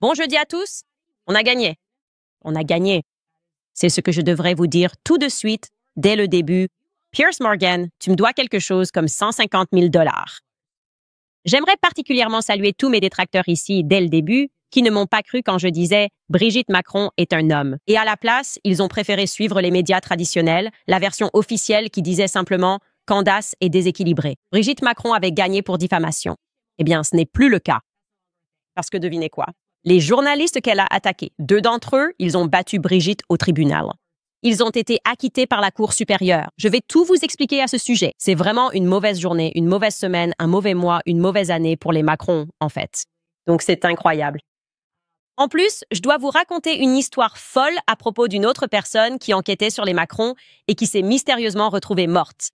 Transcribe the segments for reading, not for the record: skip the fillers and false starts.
Bon jeudi à tous. On a gagné. On a gagné. C'est ce que je devrais vous dire tout de suite, dès le début. Piers Morgan, tu me dois quelque chose comme 150 000 $. J'aimerais particulièrement saluer tous mes détracteurs ici dès le début qui ne m'ont pas cru quand je disais « Brigitte Macron est un homme ». Et à la place, ils ont préféré suivre les médias traditionnels, la version officielle qui disait simplement « Candace est déséquilibrée ». Brigitte Macron avait gagné pour diffamation. Eh bien, ce n'est plus le cas. Parce que devinez quoi? Les journalistes qu'elle a attaqués, 2 d'entre eux, ils ont battu Brigitte au tribunal. Ils ont été acquittés par la Cour supérieure. Je vais tout vous expliquer à ce sujet. C'est vraiment une mauvaise journée, une mauvaise semaine, un mauvais mois, une mauvaise année pour les Macron, en fait. Donc c'est incroyable. En plus, je dois vous raconter une histoire folle à propos d'une autre personne qui enquêtait sur les Macron et qui s'est mystérieusement retrouvée morte.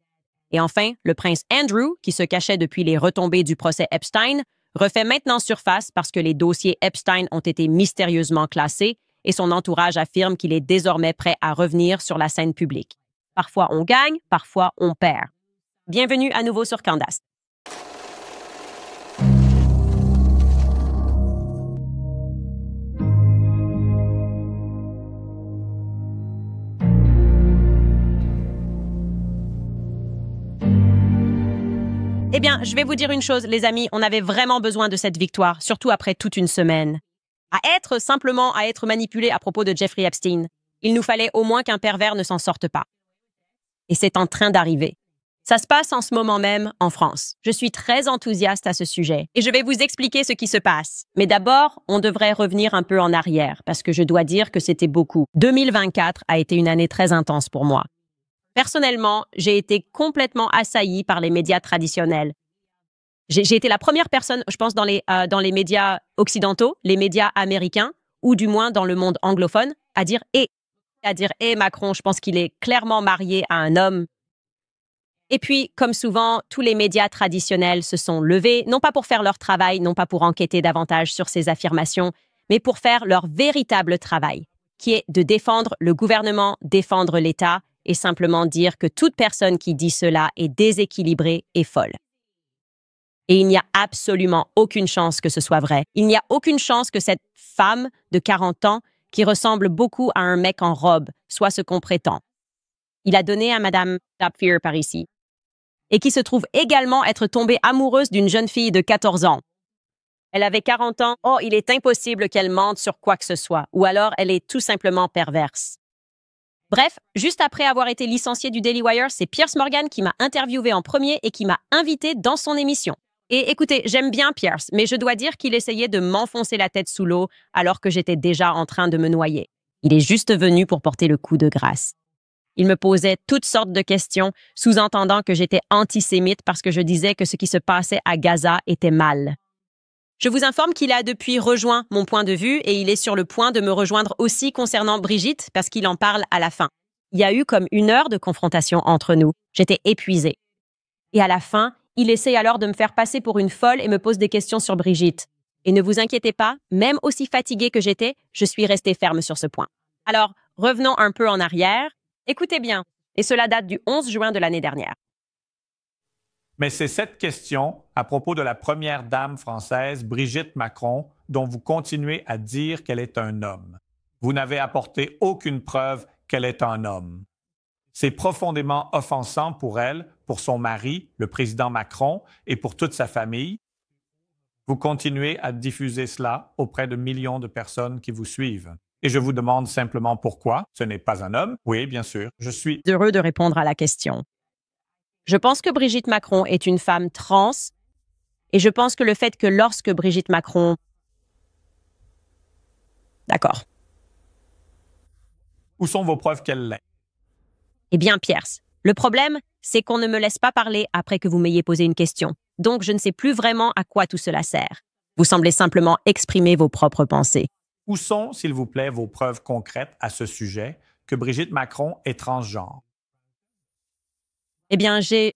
Et enfin, le prince Andrew, qui se cachait depuis les retombées du procès Epstein, refait maintenant surface parce que les dossiers Epstein ont été mystérieusement classés et son entourage affirme qu'il est désormais prêt à revenir sur la scène publique. Parfois on gagne, parfois on perd. Bienvenue à nouveau sur Candace. Eh bien, je vais vous dire une chose, les amis, on avait vraiment besoin de cette victoire, surtout après toute une semaine. À être manipulé à propos de Jeffrey Epstein. Il nous fallait au moins qu'un pervers ne s'en sorte pas. Et c'est en train d'arriver. Ça se passe en ce moment même en France. Je suis très enthousiaste à ce sujet et je vais vous expliquer ce qui se passe. Mais d'abord, on devrait revenir un peu en arrière parce que je dois dire que c'était beaucoup. 2024 a été une année très intense pour moi. Personnellement, j'ai été complètement assaillie par les médias traditionnels. J'ai été la première personne, je pense, dans les médias occidentaux, les médias américains, ou du moins dans le monde anglophone, à dire « Macron, je pense qu'il est clairement marié à un homme ». Et puis, comme souvent, tous les médias traditionnels se sont levés, non pas pour faire leur travail, non pas pour enquêter davantage sur ces affirmations, mais pour faire leur véritable travail, qui est de défendre le gouvernement, défendre l'État, et simplement dire que toute personne qui dit cela est déséquilibrée et folle. Et il n'y a absolument aucune chance que ce soit vrai. Il n'y a aucune chance que cette femme de 40 ans, qui ressemble beaucoup à un mec en robe, soit ce qu'on prétend. Il a donné à Madame Tapfer par ici. Et qui se trouve également être tombée amoureuse d'une jeune fille de 14 ans. Elle avait 40 ans. Oh, il est impossible qu'elle mente sur quoi que ce soit. Ou alors, elle est tout simplement perverse. Bref, juste après avoir été licencié du Daily Wire, c'est Piers Morgan qui m'a interviewé en premier et qui m'a invité dans son émission. Et écoutez, j'aime bien Piers, mais je dois dire qu'il essayait de m'enfoncer la tête sous l'eau alors que j'étais déjà en train de me noyer. Il est juste venu pour porter le coup de grâce. Il me posait toutes sortes de questions, sous-entendant que j'étais antisémite parce que je disais que ce qui se passait à Gaza était mal. Je vous informe qu'il a depuis rejoint mon point de vue et il est sur le point de me rejoindre aussi concernant Brigitte parce qu'il en parle à la fin. Il y a eu comme 1 heure de confrontation entre nous. J'étais épuisée. Et à la fin, il essaie alors de me faire passer pour une folle et me pose des questions sur Brigitte. Et ne vous inquiétez pas, même aussi fatiguée que j'étais, je suis restée ferme sur ce point. Alors, revenons un peu en arrière. Écoutez bien, et cela date du 11 juin de l'année dernière. Mais c'est cette question à propos de la première dame française, Brigitte Macron, dont vous continuez à dire qu'elle est un homme. Vous n'avez apporté aucune preuve qu'elle est un homme. C'est profondément offensant pour elle, pour son mari, le président Macron, et pour toute sa famille. Vous continuez à diffuser cela auprès de millions de personnes qui vous suivent. Et je vous demande simplement pourquoi. Ce n'est pas un homme. Oui, bien sûr. Je suis heureux de répondre à la question. Je pense que Brigitte Macron est une femme trans et je pense que le fait que lorsque Brigitte Macron... D'accord. Où sont vos preuves qu'elle l'est? Eh bien, Piers, le problème, c'est qu'on ne me laisse pas parler après que vous m'ayez posé une question. Donc, je ne sais plus vraiment à quoi tout cela sert. Vous semblez simplement exprimer vos propres pensées. Où sont, s'il vous plaît, vos preuves concrètes à ce sujet que Brigitte Macron est transgenre? Eh bien, j'ai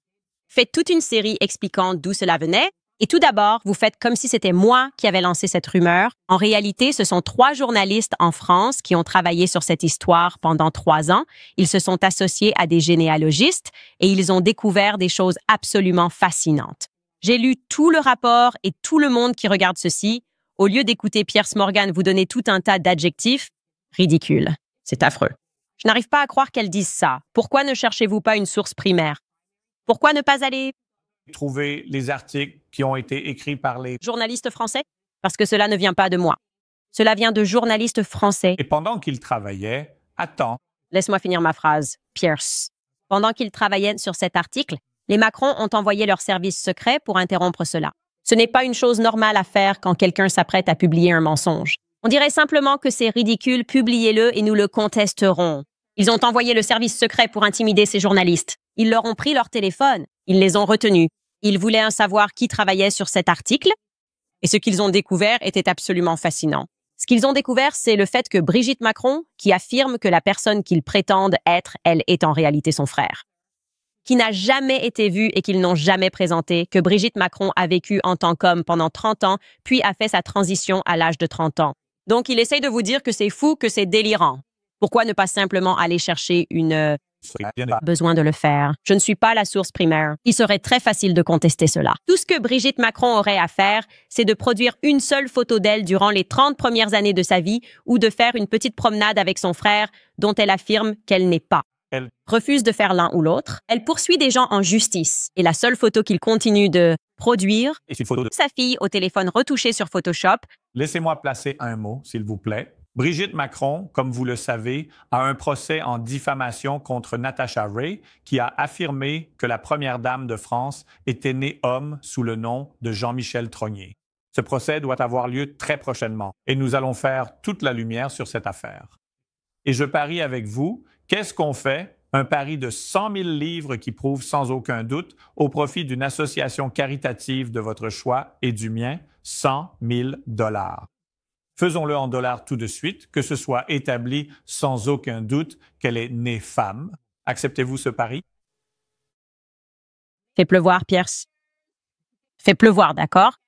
fait toute une série expliquant d'où cela venait. Et tout d'abord, vous faites comme si c'était moi qui avais lancé cette rumeur. En réalité, ce sont 3 journalistes en France qui ont travaillé sur cette histoire pendant 3 ans. Ils se sont associés à des généalogistes et ils ont découvert des choses absolument fascinantes. J'ai lu tout le rapport et tout le monde qui regarde ceci Au lieu d'écouter Piers Morgan vous donner tout un tas d'adjectifs, ridicule. C'est affreux. Je n'arrive pas à croire qu'elle dise ça. Pourquoi ne cherchez-vous pas une source primaire? Pourquoi ne pas aller trouver les articles qui ont été écrits par les journalistes français? Parce que cela ne vient pas de moi. Cela vient de journalistes français. Et pendant qu'ils travaillaient, attends. Laisse-moi finir ma phrase, Pierce. Pendant qu'ils travaillaient sur cet article, les Macron ont envoyé leur service secret pour interrompre cela. Ce n'est pas une chose normale à faire quand quelqu'un s'apprête à publier un mensonge. On dirait simplement que c'est ridicule, publiez-le et nous le contesterons. Ils ont envoyé le service secret pour intimider ces journalistes. Ils leur ont pris leur téléphone. Ils les ont retenus. Ils voulaient en savoir qui travaillait sur cet article. Et ce qu'ils ont découvert était absolument fascinant. Ce qu'ils ont découvert, c'est le fait que Brigitte Macron, qui affirme que la personne qu'ils prétendent être, elle est en réalité son frère. Qui n'a jamais été vue et qu'ils n'ont jamais présenté, que Brigitte Macron a vécu en tant qu'homme pendant 30 ans, puis a fait sa transition à l'âge de 30 ans. Donc, il essaye de vous dire que c'est fou, que c'est délirant. Pourquoi ne pas simplement aller chercher une... Pas besoin de le faire. Je ne suis pas la source primaire. Il serait très facile de contester cela. Tout ce que Brigitte Macron aurait à faire, c'est de produire une seule photo d'elle durant les 30 premières années de sa vie ou de faire une petite promenade avec son frère dont elle affirme qu'elle n'est pas. Elle refuse de faire l'un ou l'autre. Elle poursuit des gens en justice. Et la seule photo qu'il continue de produire, c'est une photo de sa fille au téléphone retouché sur Photoshop. Laissez-moi placer un mot, s'il vous plaît. Brigitte Macron, comme vous le savez, a un procès en diffamation contre Natasha Ray, qui a affirmé que la première dame de France était née homme sous le nom de Jean-Michel Trognier. Ce procès doit avoir lieu très prochainement et nous allons faire toute la lumière sur cette affaire. Et je parie avec vous, qu'est-ce qu'on fait? Un pari de 100 000 livres qui prouve sans aucun doute, au profit d'une association caritative de votre choix et du mien, 100 000 $. Faisons-le en dollars tout de suite, que ce soit établi sans aucun doute qu'elle est née femme. Acceptez-vous ce pari? Fais pleuvoir, Pierce. Fais pleuvoir, d'accord?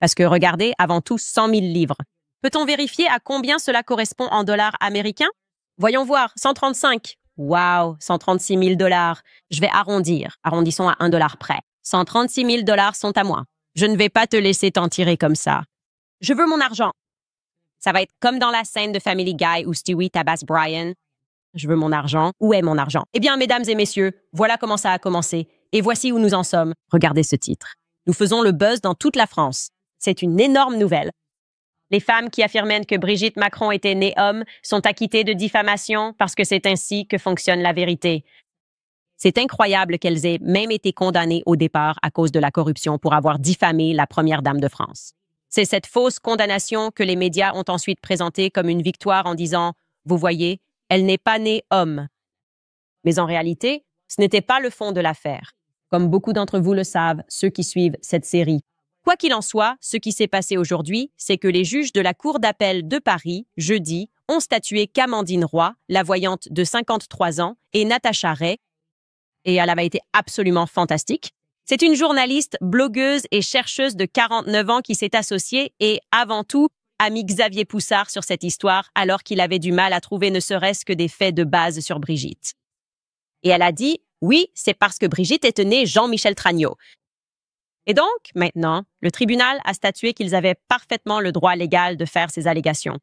Parce que regardez, avant tout, 100 000 livres. Peut-on vérifier à combien cela correspond en dollars américains? Voyons voir, 135. Wow, 136 000 $. Je vais arrondir. Arrondissons à 1 $ près. 136 000 $ sont à moi. Je ne vais pas te laisser t'en tirer comme ça. Je veux mon argent. Ça va être comme dans la scène de Family Guy où Stewie tabasse Brian. Je veux mon argent. Où est mon argent? Eh bien, mesdames et messieurs, voilà comment ça a commencé. Et voici où nous en sommes. Regardez ce titre. Nous faisons le buzz dans toute la France. C'est une énorme nouvelle. Les femmes qui affirmaient que Brigitte Macron était née homme sont acquittées de diffamation parce que c'est ainsi que fonctionne la vérité. C'est incroyable qu'elles aient même été condamnées au départ à cause de la corruption pour avoir diffamé la première dame de France. C'est cette fausse condamnation que les médias ont ensuite présentée comme une victoire en disant « Vous voyez, elle n'est pas née homme ». Mais en réalité, ce n'était pas le fond de l'affaire. Comme beaucoup d'entre vous le savent, ceux qui suivent cette série. Quoi qu'il en soit, ce qui s'est passé aujourd'hui, c'est que les juges de la Cour d'appel de Paris, jeudi, ont statué qu'Amandine Roy, la voyante de 53 ans, et Natasha Ray, et elle avait été absolument fantastique. C'est une journaliste, blogueuse et chercheuse de 49 ans qui s'est associée et, avant tout, a mis Xavier Poussard sur cette histoire alors qu'il avait du mal à trouver ne serait-ce que des faits de base sur Brigitte. Et elle a dit « Oui, c'est parce que Brigitte est née Jean-Michel Trognier ». Et donc, maintenant, le tribunal a statué qu'ils avaient parfaitement le droit légal de faire ces allégations.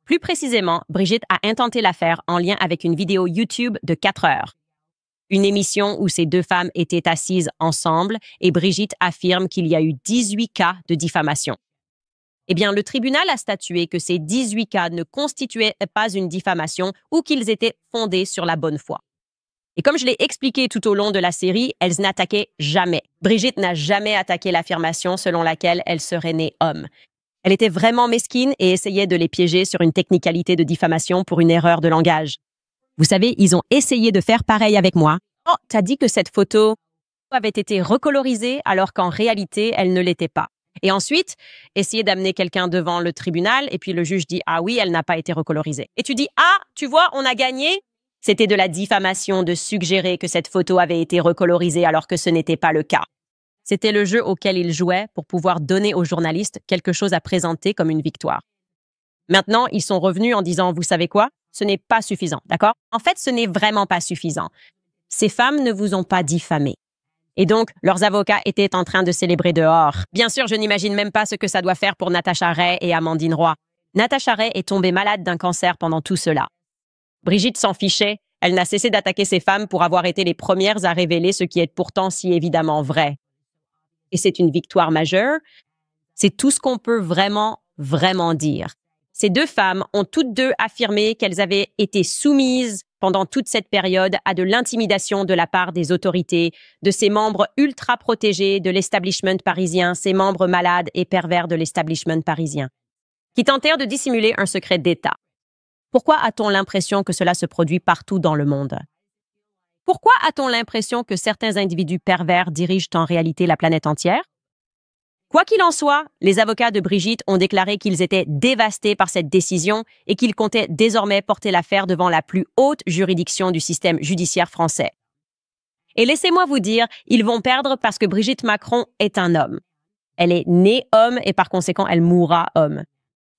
Plus précisément, Brigitte a intenté l'affaire en lien avec une vidéo YouTube de 4 heures. Une émission où ces deux femmes étaient assises ensemble et Brigitte affirme qu'il y a eu 18 cas de diffamation. Eh bien, le tribunal a statué que ces 18 cas ne constituaient pas une diffamation ou qu'ils étaient fondés sur la bonne foi. Et comme je l'ai expliqué tout au long de la série, elles n'attaquaient jamais. Brigitte n'a jamais attaqué l'affirmation selon laquelle elle serait née homme. Elle était vraiment mesquine et essayait de les piéger sur une technicalité de diffamation pour une erreur de langage. Vous savez, ils ont essayé de faire pareil avec moi. Oh, t'as dit que cette photo avait été recolorisée alors qu'en réalité, elle ne l'était pas. Et ensuite, essayer d'amener quelqu'un devant le tribunal et puis le juge dit « Ah oui, elle n'a pas été recolorisée ». Et tu dis « Ah, tu vois, on a gagné ». C'était de la diffamation de suggérer que cette photo avait été recolorisée alors que ce n'était pas le cas. C'était le jeu auquel ils jouaient pour pouvoir donner aux journalistes quelque chose à présenter comme une victoire. Maintenant, ils sont revenus en disant « Vous savez quoi? Ce n'est pas suffisant, d'accord? En fait, ce n'est vraiment pas suffisant. Ces femmes ne vous ont pas diffamé. Et donc, leurs avocats étaient en train de célébrer dehors. Bien sûr, je n'imagine même pas ce que ça doit faire pour Natasha Ray et Amandine Roy. Natasha Ray est tombée malade d'un cancer pendant tout cela. Brigitte s'en fichait. Elle n'a cessé d'attaquer ces femmes pour avoir été les premières à révéler ce qui est pourtant si évidemment vrai. Et c'est une victoire majeure. C'est tout ce qu'on peut vraiment dire. Ces deux femmes ont toutes deux affirmé qu'elles avaient été soumises pendant toute cette période à de l'intimidation de la part des autorités, de ces membres ultra protégés de l'establishment parisien, ces membres malades et pervers de l'establishment parisien, qui tentèrent de dissimuler un secret d'État. Pourquoi a-t-on l'impression que cela se produit partout dans le monde? Pourquoi a-t-on l'impression que certains individus pervers dirigent en réalité la planète entière? Quoi qu'il en soit, les avocats de Brigitte ont déclaré qu'ils étaient dévastés par cette décision et qu'ils comptaient désormais porter l'affaire devant la plus haute juridiction du système judiciaire français. Et laissez-moi vous dire, ils vont perdre parce que Brigitte Macron est un homme. Elle est née homme et par conséquent, elle mourra homme.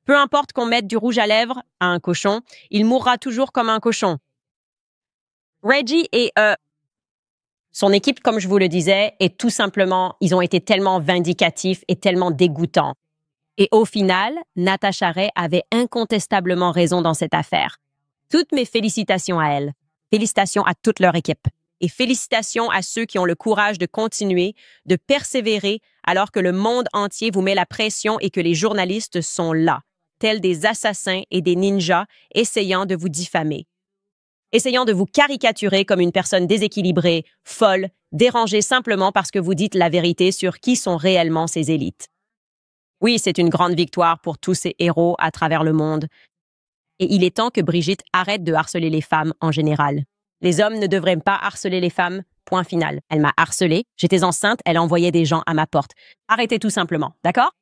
Peu importe qu'on mette du rouge à lèvres à un cochon, il mourra toujours comme un cochon. Reggie et son équipe, comme je vous le disais, est tout simplement, ils ont été tellement vindicatifs et tellement dégoûtants. Et au final, Natasha Ray avait incontestablement raison dans cette affaire. Toutes mes félicitations à elle. Félicitations à toute leur équipe. Et félicitations à ceux qui ont le courage de continuer, de persévérer, alors que le monde entier vous met la pression et que les journalistes sont là, tels des assassins et des ninjas, essayant de vous diffamer. Essayant de vous caricaturer comme une personne déséquilibrée, folle, dérangée simplement parce que vous dites la vérité sur qui sont réellement ces élites. Oui, c'est une grande victoire pour tous ces héros à travers le monde. Et il est temps que Brigitte arrête de harceler les femmes en général. Les hommes ne devraient pas harceler les femmes, point final. Elle m'a harcelée, j'étais enceinte, elle envoyait des gens à ma porte. Arrêtez tout simplement, d'accord?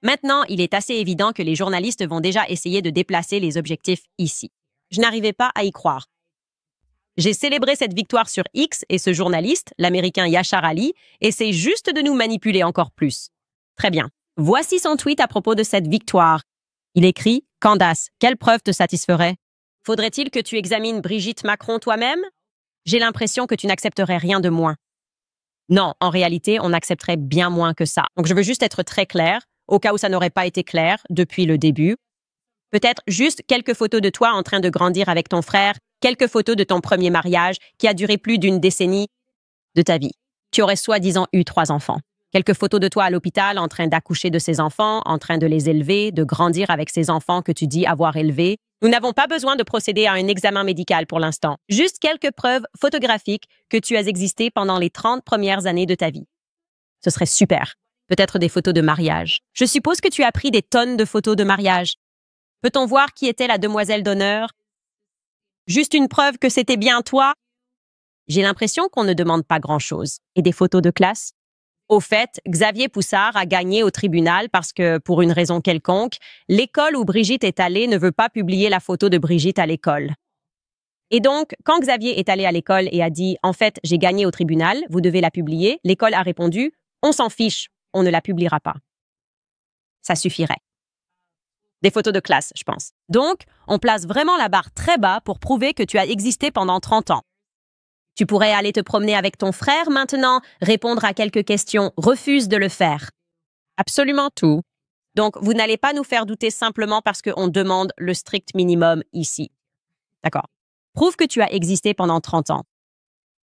Maintenant, il est assez évident que les journalistes vont déjà essayer de déplacer les objectifs ici. Je n'arrivais pas à y croire. J'ai célébré cette victoire sur X et ce journaliste, l'Américain Yashar Ali, essaie juste de nous manipuler encore plus. Très bien. Voici son tweet à propos de cette victoire. Il écrit « Candace, quelle preuve te satisferait? Faudrait-il que tu examines Brigitte Macron toi-même? J'ai l'impression que tu n'accepterais rien de moins. » Non, en réalité, on accepterait bien moins que ça. Donc je veux juste être très clair, au cas où ça n'aurait pas été clair depuis le début. Peut-être juste quelques photos de toi en train de grandir avec ton frère, quelques photos de ton premier mariage qui a duré plus d'une décennie de ta vie. Tu aurais soi-disant eu 3 enfants. Quelques photos de toi à l'hôpital en train d'accoucher de ces enfants, en train de les élever, de grandir avec ces enfants que tu dis avoir élevés. Nous n'avons pas besoin de procéder à un examen médical pour l'instant. Juste quelques preuves photographiques que tu as existé pendant les 30 premières années de ta vie. Ce serait super. Peut-être des photos de mariage. Je suppose que tu as pris des tonnes de photos de mariage. Peut-on voir qui était la demoiselle d'honneur? Juste une preuve que c'était bien toi? J'ai l'impression qu'on ne demande pas grand-chose. Et des photos de classe? Au fait, Xavier Poussard a gagné au tribunal parce que, pour une raison quelconque, l'école où Brigitte est allée ne veut pas publier la photo de Brigitte à l'école. Et donc, quand Xavier est allé à l'école et a dit « En fait, j'ai gagné au tribunal, vous devez la publier », l'école a répondu « On s'en fiche, on ne la publiera pas. » Ça suffirait. Des photos de classe, je pense. Donc, on place vraiment la barre très bas pour prouver que tu as existé pendant 30 ans. Tu pourrais aller te promener avec ton frère maintenant, répondre à quelques questions, refuse de le faire. Absolument tout. Donc, vous n'allez pas nous faire douter simplement parce qu'on demande le strict minimum ici. D'accord. Prouve que tu as existé pendant 30 ans.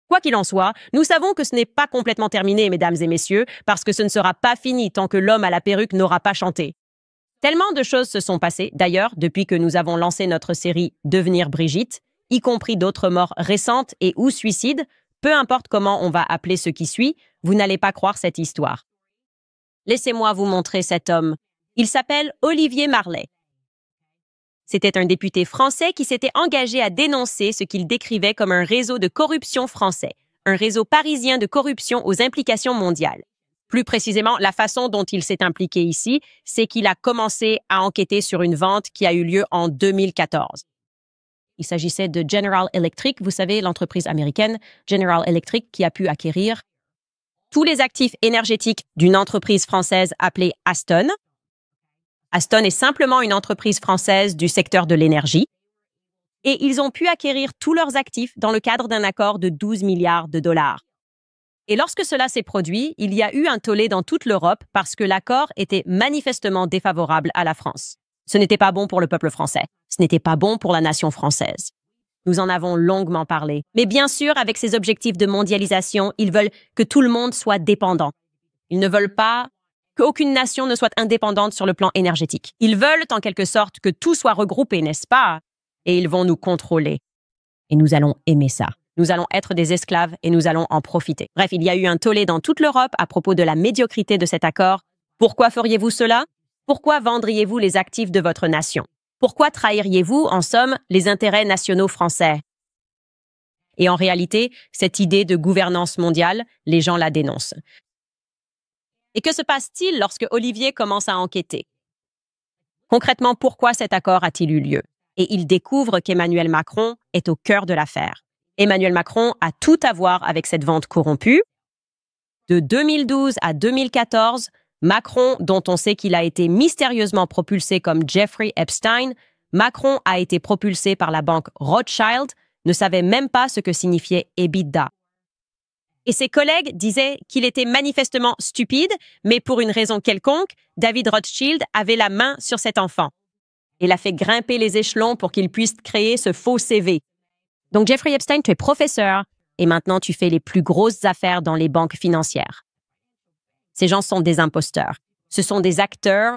Quoi qu'il en soit, nous savons que ce n'est pas complètement terminé, mesdames et messieurs, parce que ce ne sera pas fini tant que l'homme à la perruque n'aura pas chanté. Tellement de choses se sont passées, d'ailleurs, depuis que nous avons lancé notre série « Devenir Brigitte », y compris d'autres morts récentes et ou suicides, peu importe comment on va appeler ce qui suit, vous n'allez pas croire cette histoire. Laissez-moi vous montrer cet homme. Il s'appelle Olivier Marleix. C'était un député français qui s'était engagé à dénoncer ce qu'il décrivait comme un réseau de corruption français, un réseau parisien de corruption aux implications mondiales. Plus précisément, la façon dont il s'est impliqué ici, c'est qu'il a commencé à enquêter sur une vente qui a eu lieu en 2014. Il s'agissait de General Electric, vous savez, l'entreprise américaine General Electric qui a pu acquérir tous les actifs énergétiques d'une entreprise française appelée Aston. Aston est simplement une entreprise française du secteur de l'énergie. Et ils ont pu acquérir tous leurs actifs dans le cadre d'un accord de 12 milliards de dollars. Et lorsque cela s'est produit, il y a eu un tollé dans toute l'Europe parce que l'accord était manifestement défavorable à la France. Ce n'était pas bon pour le peuple français. Ce n'était pas bon pour la nation française. Nous en avons longuement parlé. Mais bien sûr, avec ces objectifs de mondialisation, ils veulent que tout le monde soit dépendant. Ils ne veulent pas qu'aucune nation ne soit indépendante sur le plan énergétique. Ils veulent, en quelque sorte, que tout soit regroupé, n'est-ce pas? Et ils vont nous contrôler. Et nous allons aimer ça. Nous allons être des esclaves et nous allons en profiter. Bref, il y a eu un tollé dans toute l'Europe à propos de la médiocrité de cet accord. Pourquoi feriez-vous cela? Pourquoi vendriez-vous les actifs de votre nation? Pourquoi trahiriez-vous, en somme, les intérêts nationaux français? Et en réalité, cette idée de gouvernance mondiale, les gens la dénoncent. Et que se passe-t-il lorsque Olivier commence à enquêter? Concrètement, pourquoi cet accord a-t-il eu lieu? Et il découvre qu'Emmanuel Macron est au cœur de l'affaire. Emmanuel Macron a tout à voir avec cette vente corrompue. De 2012 à 2014, Macron, dont on sait qu'il a été mystérieusement propulsé comme Jeffrey Epstein, Macron a été propulsé par la banque Rothschild, ne savait même pas ce que signifiait EBITDA. Et ses collègues disaient qu'il était manifestement stupide, mais pour une raison quelconque, David Rothschild avait la main sur cet enfant. Il l'a fait grimper les échelons pour qu'il puisse créer ce faux CV. Donc Jeffrey Epstein, tu es professeur et maintenant tu fais les plus grosses affaires dans les banques financières. Ces gens sont des imposteurs. Ce sont des acteurs.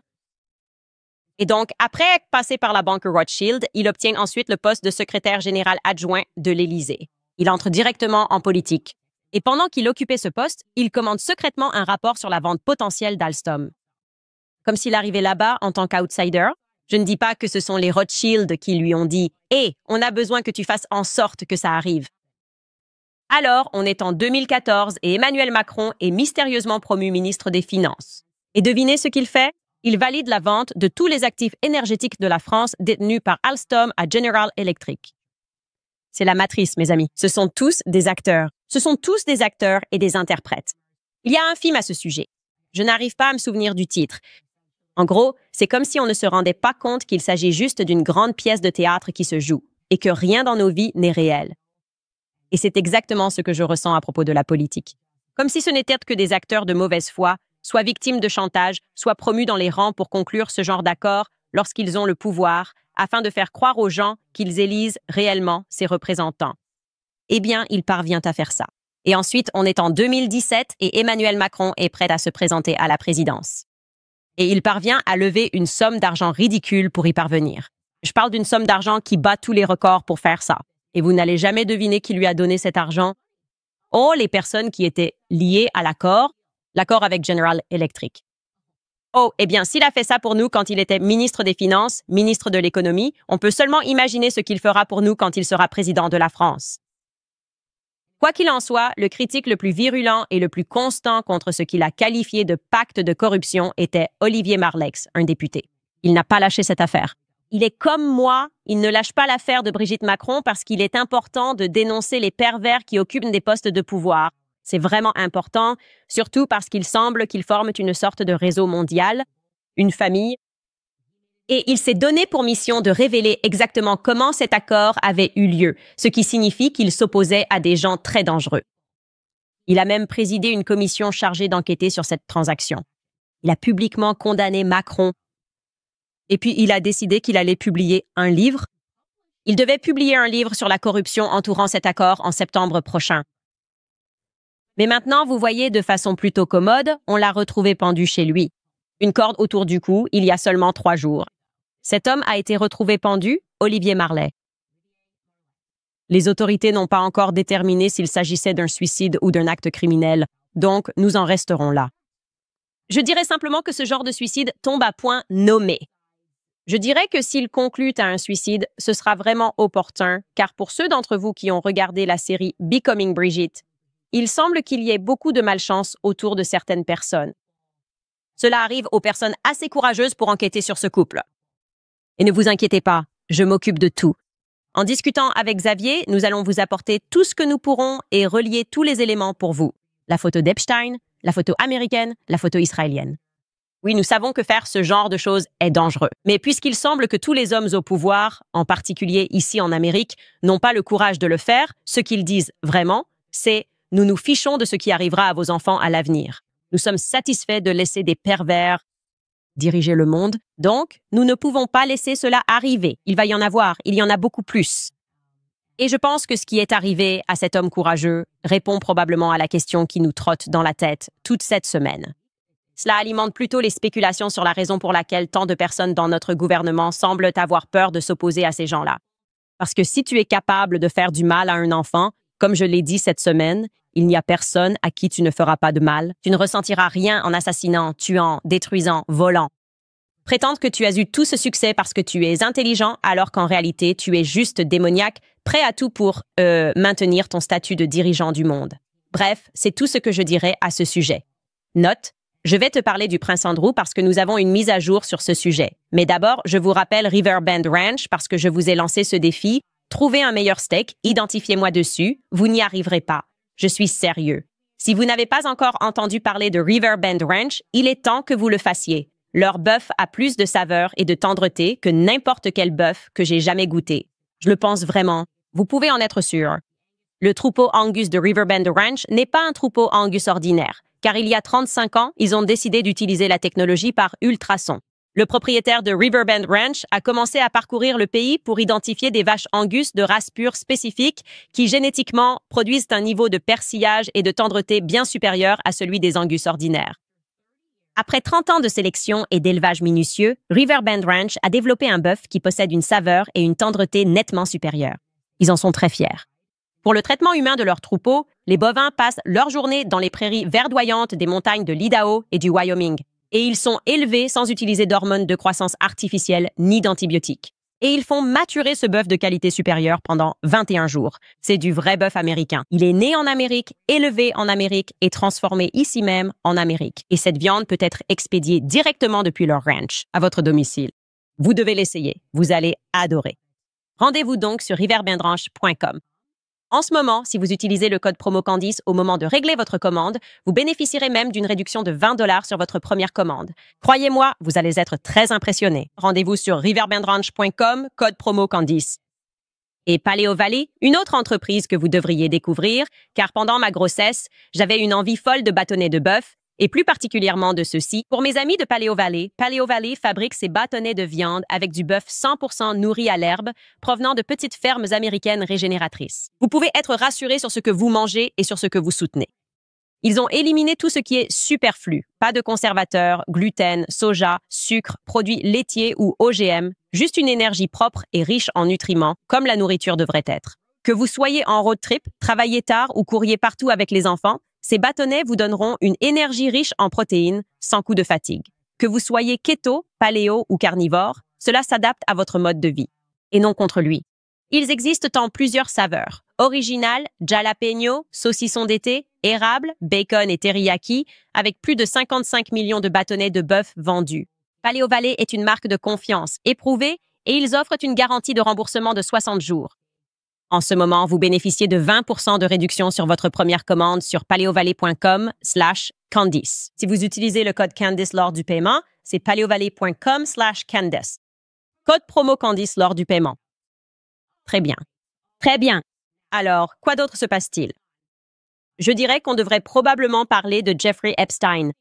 Et donc, après passer par la banque Rothschild, il obtient ensuite le poste de secrétaire général adjoint de l'Élysée. Il entre directement en politique. Et pendant qu'il occupait ce poste, il commande secrètement un rapport sur la vente potentielle d'Alstom. Comme s'il arrivait là-bas en tant qu'outsider, je ne dis pas que ce sont les Rothschild qui lui ont dit « Hé, on a besoin que tu fasses en sorte que ça arrive ». Alors, on est en 2014 et Emmanuel Macron est mystérieusement promu ministre des Finances. Et devinez ce qu'il fait? Il valide la vente de tous les actifs énergétiques de la France détenus par Alstom à General Electric. C'est la matrice, mes amis. Ce sont tous des acteurs. Ce sont tous des acteurs et des interprètes. Il y a un film à ce sujet. Je n'arrive pas à me souvenir du titre. En gros, c'est comme si on ne se rendait pas compte qu'il s'agit juste d'une grande pièce de théâtre qui se joue et que rien dans nos vies n'est réel. Et c'est exactement ce que je ressens à propos de la politique. Comme si ce n'était que des acteurs de mauvaise foi, soit victimes de chantage, soit promus dans les rangs pour conclure ce genre d'accord lorsqu'ils ont le pouvoir, afin de faire croire aux gens qu'ils élisent réellement ses représentants. Eh bien, il parvient à faire ça. Et ensuite, on est en 2017 et Emmanuel Macron est prêt à se présenter à la présidence. Et il parvient à lever une somme d'argent ridicule pour y parvenir. Je parle d'une somme d'argent qui bat tous les records pour faire ça. Et vous n'allez jamais deviner qui lui a donné cet argent. Oh, les personnes qui étaient liées à l'accord avec General Electric. Oh, eh bien, s'il a fait ça pour nous quand il était ministre des Finances, ministre de l'Économie, on peut seulement imaginer ce qu'il fera pour nous quand il sera président de la France. Quoi qu'il en soit, le critique le plus virulent et le plus constant contre ce qu'il a qualifié de pacte de corruption était Olivier Marleix, un député. Il n'a pas lâché cette affaire. Il est comme moi, il ne lâche pas l'affaire de Brigitte Macron parce qu'il est important de dénoncer les pervers qui occupent des postes de pouvoir. C'est vraiment important, surtout parce qu'il semble qu'ils forment une sorte de réseau mondial, une famille. Et il s'est donné pour mission de révéler exactement comment cet accord avait eu lieu, ce qui signifie qu'il s'opposait à des gens très dangereux. Il a même présidé une commission chargée d'enquêter sur cette transaction. Il a publiquement condamné Macron. Et puis, il a décidé qu'il allait publier un livre. Il devait publier un livre sur la corruption entourant cet accord en septembre prochain. Mais maintenant, vous voyez, de façon plutôt commode, on l'a retrouvé pendu chez lui. Une corde autour du cou, il y a seulement 3 jours. Cet homme a été retrouvé pendu, Olivier Marleix. Les autorités n'ont pas encore déterminé s'il s'agissait d'un suicide ou d'un acte criminel, donc nous en resterons là. Je dirais simplement que ce genre de suicide tombe à point nommé. Je dirais que s'il conclut à un suicide, ce sera vraiment opportun, car pour ceux d'entre vous qui ont regardé la série Becoming Brigitte, il semble qu'il y ait beaucoup de malchance autour de certaines personnes. Cela arrive aux personnes assez courageuses pour enquêter sur ce couple. Et ne vous inquiétez pas, je m'occupe de tout. En discutant avec Xavier, nous allons vous apporter tout ce que nous pourrons et relier tous les éléments pour vous. La photo d'Epstein, la photo américaine, la photo israélienne. Oui, nous savons que faire ce genre de choses est dangereux. Mais puisqu'il semble que tous les hommes au pouvoir, en particulier ici en Amérique, n'ont pas le courage de le faire, ce qu'ils disent vraiment, c'est Nous nous fichons de ce qui arrivera à vos enfants à l'avenir. Nous sommes satisfaits de laisser des pervers diriger le monde. Donc, nous ne pouvons pas laisser cela arriver. Il va y en avoir. Il y en a beaucoup plus. Et je pense que ce qui est arrivé à cet homme courageux répond probablement à la question qui nous trotte dans la tête toute cette semaine. Cela alimente plutôt les spéculations sur la raison pour laquelle tant de personnes dans notre gouvernement semblent avoir peur de s'opposer à ces gens-là. Parce que si tu es capable de faire du mal à un enfant, comme je l'ai dit cette semaine, il n'y a personne à qui tu ne feras pas de mal. Tu ne ressentiras rien en assassinant, tuant, détruisant, volant. Prétendre que tu as eu tout ce succès parce que tu es intelligent, alors qu'en réalité, tu es juste démoniaque, prêt à tout pour maintenir ton statut de dirigeant du monde. Bref, c'est tout ce que je dirais à ce sujet. Note, je vais te parler du Prince Andrew parce que nous avons une mise à jour sur ce sujet. Mais d'abord, je vous rappelle Riverbend Ranch parce que je vous ai lancé ce défi. Trouvez un meilleur steak, identifiez-moi dessus, vous n'y arriverez pas. Je suis sérieux. Si vous n'avez pas encore entendu parler de Riverbend Ranch, il est temps que vous le fassiez. Leur bœuf a plus de saveur et de tendreté que n'importe quel bœuf que j'ai jamais goûté. Je le pense vraiment. Vous pouvez en être sûr. Le troupeau Angus de Riverbend Ranch n'est pas un troupeau Angus ordinaire, car il y a 35 ans, ils ont décidé d'utiliser la technologie par ultrasons. Le propriétaire de Riverbend Ranch a commencé à parcourir le pays pour identifier des vaches Angus de race pure spécifique qui génétiquement produisent un niveau de persillage et de tendreté bien supérieur à celui des Angus ordinaires. Après 30 ans de sélection et d'élevage minutieux, Riverbend Ranch a développé un bœuf qui possède une saveur et une tendreté nettement supérieures. Ils en sont très fiers. Pour le traitement humain de leur troupeau, les bovins passent leur journée dans les prairies verdoyantes des montagnes de l'Idaho et du Wyoming. Et ils sont élevés sans utiliser d'hormones de croissance artificielle ni d'antibiotiques. Et ils font maturer ce bœuf de qualité supérieure pendant 21 jours. C'est du vrai bœuf américain. Il est né en Amérique, élevé en Amérique et transformé ici même en Amérique. Et cette viande peut être expédiée directement depuis leur ranch à votre domicile. Vous devez l'essayer. Vous allez adorer. Rendez-vous donc sur riverbendranch.com. En ce moment, si vous utilisez le code promo Candice au moment de régler votre commande, vous bénéficierez même d'une réduction de 20 $ sur votre première commande. Croyez-moi, vous allez être très impressionnés. Rendez-vous sur riverbendranch.com, code promo Candice. Et Paleo Valley, une autre entreprise que vous devriez découvrir, car pendant ma grossesse, j'avais une envie folle de bâtonnets de bœuf, et plus particulièrement de ceux-ci. Pour mes amis de Paleo Valley fabrique ses bâtonnets de viande avec du bœuf 100% nourri à l'herbe, provenant de petites fermes américaines régénératrices. Vous pouvez être rassuré sur ce que vous mangez et sur ce que vous soutenez. Ils ont éliminé tout ce qui est superflu. Pas de conservateurs, gluten, soja, sucre, produits laitiers ou OGM. Juste une énergie propre et riche en nutriments, comme la nourriture devrait être. Que vous soyez en road trip, travaillez tard ou courriez partout avec les enfants, ces bâtonnets vous donneront une énergie riche en protéines, sans coup de fatigue. Que vous soyez keto, paléo ou carnivore, cela s'adapte à votre mode de vie, et non contre lui. Ils existent en plusieurs saveurs. Original, jalapeno, saucisson d'été, érable, bacon et teriyaki, avec plus de 55 millions de bâtonnets de bœuf vendus. Paleo Valley est une marque de confiance, éprouvée, et ils offrent une garantie de remboursement de 60 jours. En ce moment, vous bénéficiez de 20% de réduction sur votre première commande sur paleovalley.com/Candice. Si vous utilisez le code Candice lors du paiement, c'est paleovalley.com/Candice. Code promo Candice lors du paiement. Très bien. Très bien. Alors, quoi d'autre se passe-t-il? Je dirais qu'on devrait probablement parler de Jeffrey Epstein.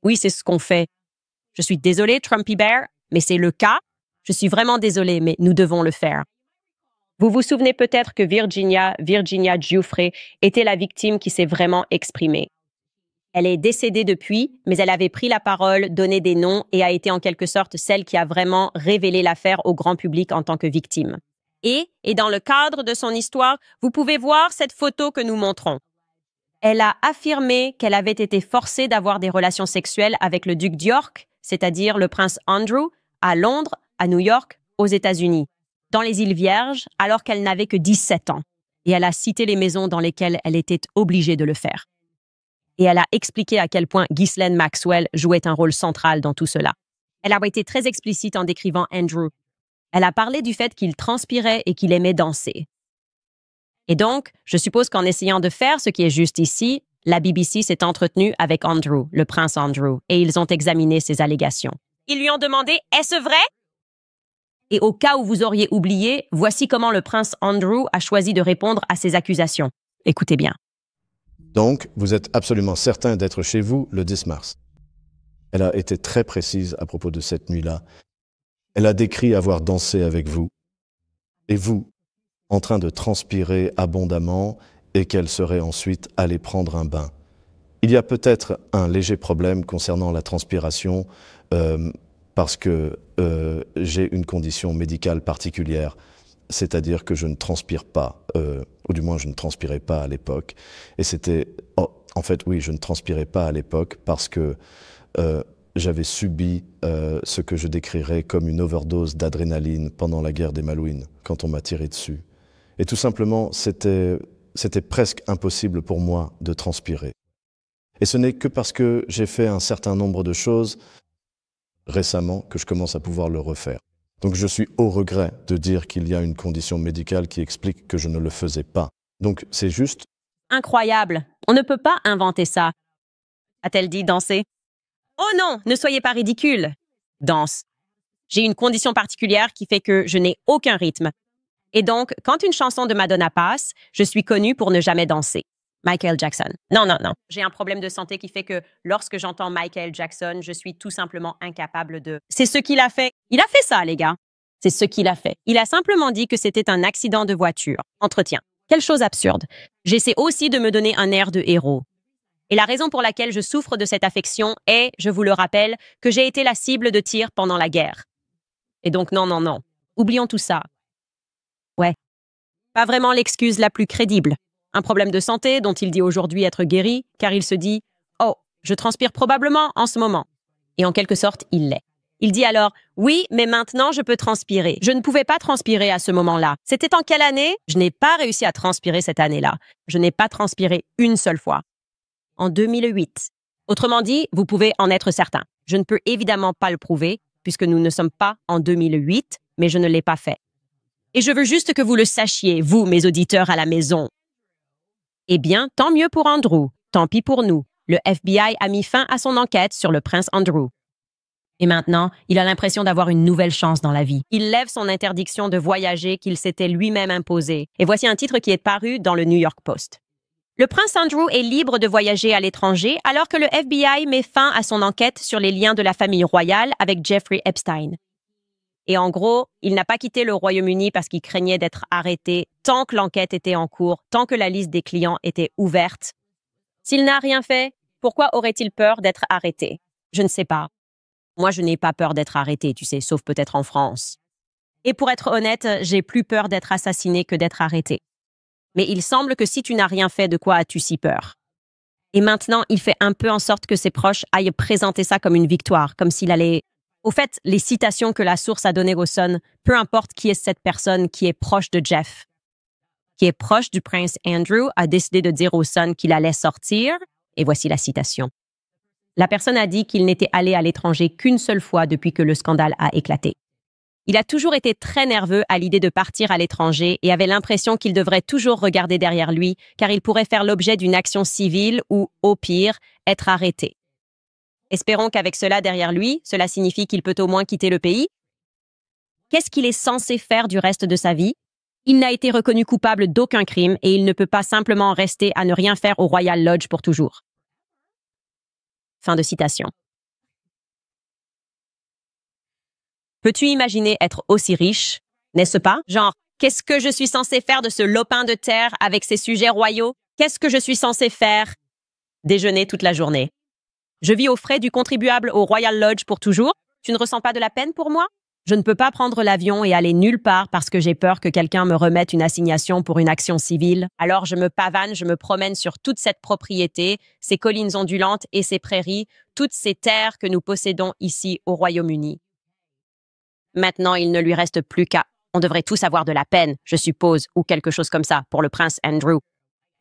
Oui, c'est ce qu'on fait. Je suis désolée, Trumpy Bear, mais c'est le cas. Je suis vraiment désolée, mais nous devons le faire. Vous vous souvenez peut-être que Virginia Giuffre était la victime qui s'est vraiment exprimée. Elle est décédée depuis, mais elle avait pris la parole, donné des noms et a été en quelque sorte celle qui a vraiment révélé l'affaire au grand public en tant que victime. Et dans le cadre de son histoire, vous pouvez voir cette photo que nous montrons. Elle a affirmé qu'elle avait été forcée d'avoir des relations sexuelles avec le duc d'York, c'est-à-dire le prince Andrew, à Londres, à New York, aux États-Unis, dans les îles Vierges, alors qu'elle n'avait que 17 ans. Et elle a cité les maisons dans lesquelles elle était obligée de le faire. Et elle a expliqué à quel point Ghislaine Maxwell jouait un rôle central dans tout cela. Elle a été très explicite en décrivant Andrew. Elle a parlé du fait qu'il transpirait et qu'il aimait danser. Et donc, je suppose qu'en essayant de faire ce qui est juste ici, la BBC s'est entretenue avec Andrew, le prince Andrew, et ils ont examiné ses allégations. Ils lui ont demandé « Est-ce vrai ?» Et au cas où vous auriez oublié, voici comment le prince Andrew a choisi de répondre à ces accusations. Écoutez bien. Donc, vous êtes absolument certain d'être chez vous le 10 mars. Elle a été très précise à propos de cette nuit-là. Elle a décrit avoir dansé avec vous, et vous, en train de transpirer abondamment, et qu'elle serait ensuite allée prendre un bain. Il y a peut-être un léger problème concernant la transpiration, parce que j'ai une condition médicale particulière, c'est-à-dire que je ne transpire pas, ou du moins je ne transpirais pas à l'époque. Et c'était... en fait, oui, je ne transpirais pas à l'époque parce que j'avais subi ce que je décrirais comme une overdose d'adrénaline pendant la guerre des Malouines, quand on m'a tiré dessus. Et tout simplement, c'était presque impossible pour moi de transpirer. Et ce n'est que parce que j'ai fait un certain nombre de choses récemment que je commence à pouvoir le refaire. Donc je suis au regret de dire qu'il y a une condition médicale qui explique que je ne le faisais pas. Donc c'est juste... Incroyable. On ne peut pas inventer ça. A-t-elle dit danser? Oh non, ne soyez pas ridicule. Danse. J'ai une condition particulière qui fait que je n'ai aucun rythme. Et donc, quand une chanson de Madonna passe, je suis connue pour ne jamais danser. Michael Jackson. Non, non, non. J'ai un problème de santé qui fait que lorsque j'entends Michael Jackson, je suis tout simplement incapable de... C'est ce qu'il a fait. Il a fait ça, les gars. C'est ce qu'il a fait. Il a simplement dit que c'était un accident de voiture. Entretien. Quelle chose absurde. J'essaie aussi de me donner un air de héros. Et la raison pour laquelle je souffre de cette affection est, je vous le rappelle, que j'ai été la cible de tirs pendant la guerre. Et donc, non, non, non. Oublions tout ça. Ouais. Pas vraiment l'excuse la plus crédible. Un problème de santé dont il dit aujourd'hui être guéri, car il se dit « Oh, je transpire probablement en ce moment. » Et en quelque sorte, il l'est. Il dit alors « Oui, mais maintenant je peux transpirer. Je ne pouvais pas transpirer à ce moment-là. C'était en quelle année? Je n'ai pas réussi à transpirer cette année-là. Je n'ai pas transpiré une seule fois. En 2008. Autrement dit, vous pouvez en être certain. Je ne peux évidemment pas le prouver, puisque nous ne sommes pas en 2008, mais je ne l'ai pas fait. Et je veux juste que vous le sachiez, vous, mes auditeurs à la maison. Eh bien, tant mieux pour Andrew. Tant pis pour nous. Le FBI a mis fin à son enquête sur le prince Andrew. Et maintenant, il a l'impression d'avoir une nouvelle chance dans la vie. Il lève son interdiction de voyager qu'il s'était lui-même imposée. Et voici un titre qui est paru dans le New York Post. Le prince Andrew est libre de voyager à l'étranger alors que le FBI met fin à son enquête sur les liens de la famille royale avec Jeffrey Epstein. Et en gros, il n'a pas quitté le Royaume-Uni parce qu'il craignait d'être arrêté tant que l'enquête était en cours, tant que la liste des clients était ouverte. S'il n'a rien fait, pourquoi aurait-il peur d'être arrêté? Je ne sais pas. Moi, je n'ai pas peur d'être arrêté, tu sais, sauf peut-être en France. Et pour être honnête, j'ai plus peur d'être assassiné que d'être arrêté. Mais il semble que si tu n'as rien fait, de quoi as-tu si peur? Et maintenant, il fait un peu en sorte que ses proches aillent présenter ça comme une victoire, comme s'il allait... Au fait, les citations que la source a données au Sun, peu importe qui est cette personne qui est proche de Jeff, qui est proche du prince Andrew, a décidé de dire au Sun qu'il allait sortir, et voici la citation. La personne a dit qu'il n'était allé à l'étranger qu'une seule fois depuis que le scandale a éclaté. Il a toujours été très nerveux à l'idée de partir à l'étranger et avait l'impression qu'il devrait toujours regarder derrière lui, car il pourrait faire l'objet d'une action civile ou, au pire, être arrêté. Espérons qu'avec cela derrière lui, cela signifie qu'il peut au moins quitter le pays. Qu'est-ce qu'il est censé faire du reste de sa vie? Il n'a été reconnu coupable d'aucun crime et il ne peut pas simplement rester à ne rien faire au Royal Lodge pour toujours. Fin de citation. Peux-tu imaginer être aussi riche, n'est-ce pas? Genre, qu'est-ce que je suis censé faire de ce lopin de terre avec ses sujets royaux? Qu'est-ce que je suis censé faire? Déjeuner toute la journée. Je vis aux frais du contribuable au Royal Lodge pour toujours. Tu ne ressens pas de la peine pour moi? Je ne peux pas prendre l'avion et aller nulle part parce que j'ai peur que quelqu'un me remette une assignation pour une action civile. Alors je me pavane, je me promène sur toute cette propriété, ces collines ondulantes et ces prairies, toutes ces terres que nous possédons ici au Royaume-Uni. Maintenant, il ne lui reste plus qu'à... On devrait tous avoir de la peine, je suppose, ou quelque chose comme ça, pour le prince Andrew.